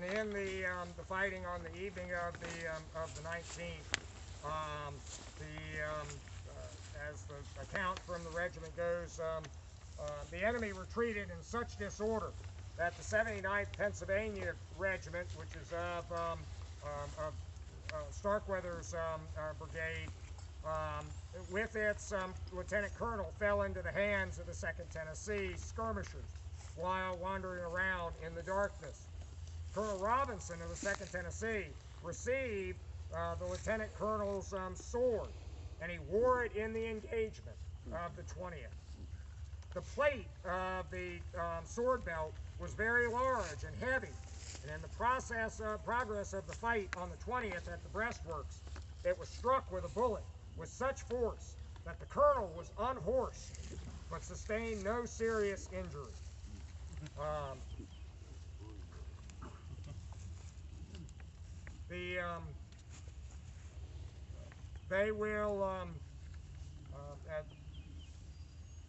And in the fighting on the evening of the 19th, as the account from the regiment goes, the enemy retreated in such disorder that the 79th Pennsylvania Regiment, which is of Starkweather's brigade, with its lieutenant colonel, fell into the hands of the 2nd Tennessee skirmishers while wandering around in the darkness. Colonel Robinson of the 2nd Tennessee received the lieutenant colonel's sword, and he wore it in the engagement of the 20th. The plate of the sword belt was very large and heavy, and in the progress of the fight on the 20th at the breastworks, it was struck with a bullet with such force that the colonel was unhorsed but sustained no serious injury.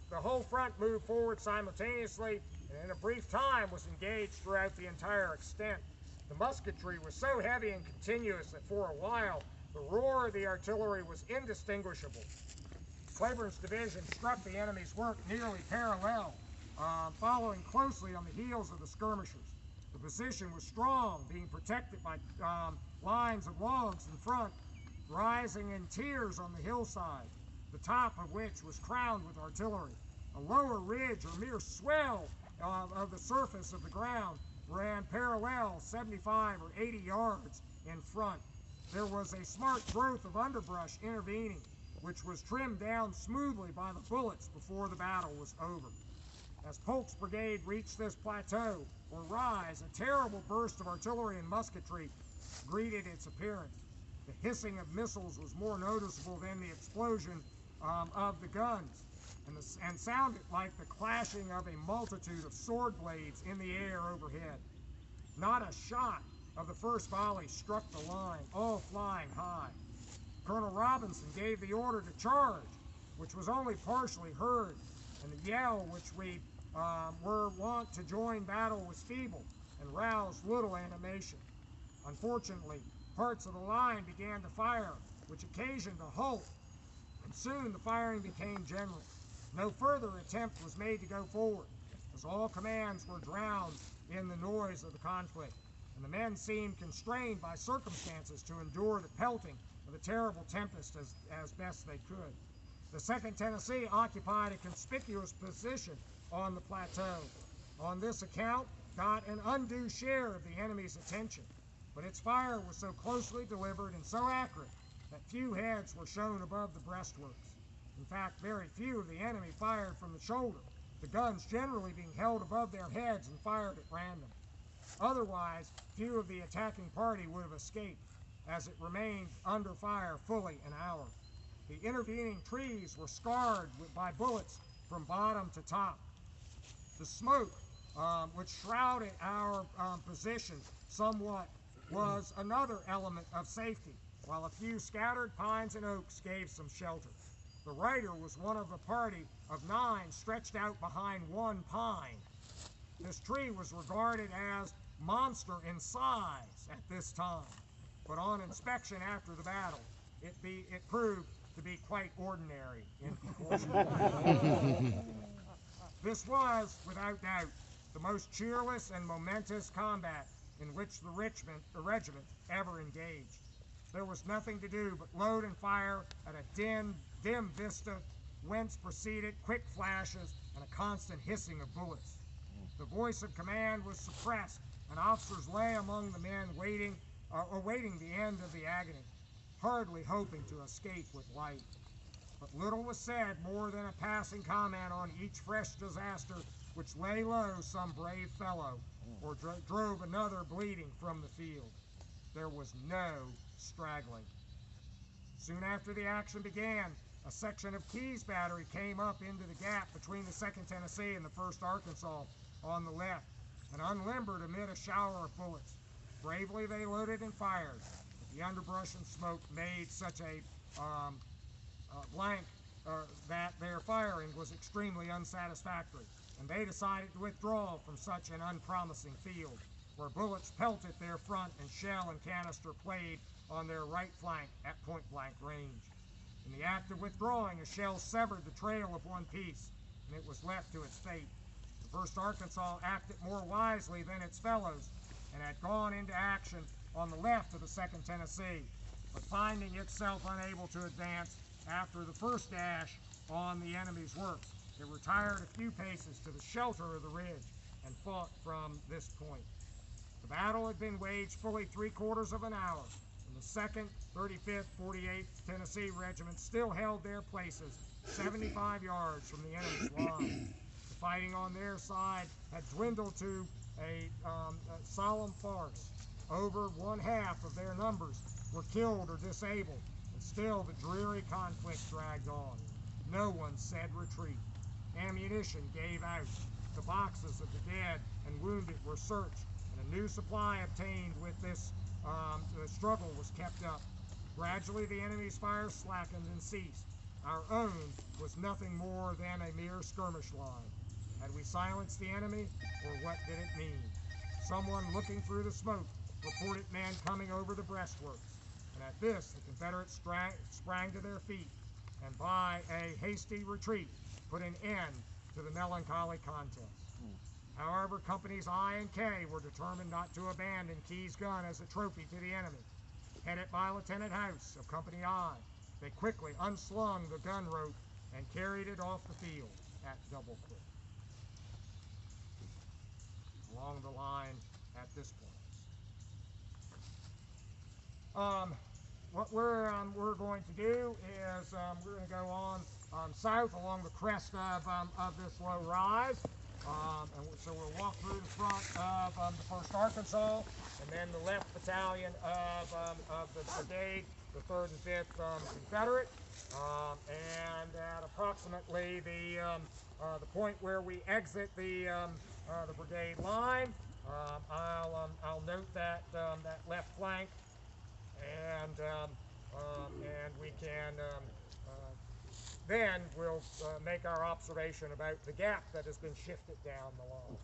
The whole front moved forward simultaneously, and in a brief time was engaged throughout the entire extent. The musketry was so heavy and continuous that for a while the roar of the artillery was indistinguishable. Cleburne's division struck the enemy's work nearly parallel, following closely on the heels of the skirmishers. The position was strong, being protected by lines of logs in front, rising in tiers on the hillside, the top of which was crowned with artillery. A lower ridge or mere swell of the surface of the ground ran parallel 75 or 80 yards in front. There was a smart growth of underbrush intervening, which was trimmed down smoothly by the bullets before the battle was over. As Polk's brigade reached this plateau, or rise, a terrible burst of artillery and musketry greeted its appearance. The hissing of missiles was more noticeable than the explosion of the guns, and sounded like the clashing of a multitude of sword blades in the air overhead. Not a shot of the first volley struck the line, all flying high. Colonel Robinson gave the order to charge, which was only partially heard, and the yell which we were wont to join battle was feeble and roused little animation. Unfortunately, parts of the line began to fire, which occasioned a halt, and soon the firing became general. No further attempt was made to go forward, as all commands were drowned in the noise of the conflict, and the men seemed constrained by circumstances to endure the pelting of the terrible tempest as best they could. The 2nd Tennessee occupied a conspicuous position on the plateau. On this account, got an undue share of the enemy's attention, but its fire was so closely delivered and so accurate that few heads were shown above the breastworks. In fact, very few of the enemy fired from the shoulder, the guns generally being held above their heads and fired at random. Otherwise, few of the attacking party would have escaped, as it remained under fire fully an hour. The intervening trees were scarred by bullets from bottom to top. The smoke, which shrouded our position somewhat, was another element of safety, while a few scattered pines and oaks gave some shelter. The rider was one of a party of 9 stretched out behind one pine. This tree was regarded as monster in size at this time, but on inspection after the battle, it proved to be quite ordinary in proportion. This was, without doubt, the most cheerless and momentous combat in which the regiment ever engaged. There was nothing to do but load and fire at a dim vista, whence proceeded quick flashes and a constant hissing of bullets. The voice of command was suppressed, and officers lay among the men awaiting the end of the agony, hardly hoping to escape with life. But little was said more than a passing comment on each fresh disaster which lay low some brave fellow or drove another bleeding from the field. There was no straggling. Soon after the action began, a section of Keyes' battery came up into the gap between the 2nd Tennessee and the 1st Arkansas on the left, and unlimbered amid a shower of bullets. Bravely they loaded and fired, but the underbrush and smoke made such a blank that their firing was extremely unsatisfactory, and they decided to withdraw from such an unpromising field. where bullets pelted their front and shell and canister played on their right flank at point-blank range. In the act of withdrawing, a shell severed the trail of one piece, and it was left to its fate. The 1st Arkansas acted more wisely than its fellows, and had gone into action on the left of the 2nd Tennessee, but finding itself unable to advance after the first dash on the enemy's works, it retired a few paces to the shelter of the ridge and fought from this point. The battle had been waged fully 3/4 of an hour, and the 2nd, 35th, 48th Tennessee regiments still held their places 75 yards from the enemy's line. The fighting on their side had dwindled to a solemn farce. Over 1/2 of their numbers were killed or disabled, and still the dreary conflict dragged on. No one said retreat. Ammunition gave out. The boxes of the dead and wounded were searched, and a new supply obtained with this. The struggle was kept up. Gradually the enemy's fire slackened and ceased. Our own was nothing more than a mere skirmish line. Had we silenced the enemy, or what did it mean? Someone looking through the smoke reported men coming over the breastworks, and at this the Confederates sprang to their feet, and by a hasty retreat put an end to the melancholy contest. However, Companies I and K were determined not to abandon Key's gun as a trophy to the enemy. Headed by Lieutenant House of Company I, they quickly unslung the gun rope and carried it off the field at double quick. Along the line at this point. What we're going to do is we're going to go on south along the crest of this low rise. So we'll walk through the front of the 1st Arkansas, and then the left battalion of the brigade, the 3rd and 5th Confederate, and at approximately the point where we exit the brigade line, I'll note that that left flank, and we can. Then we'll make our observation about the gap that has been shifted down the line.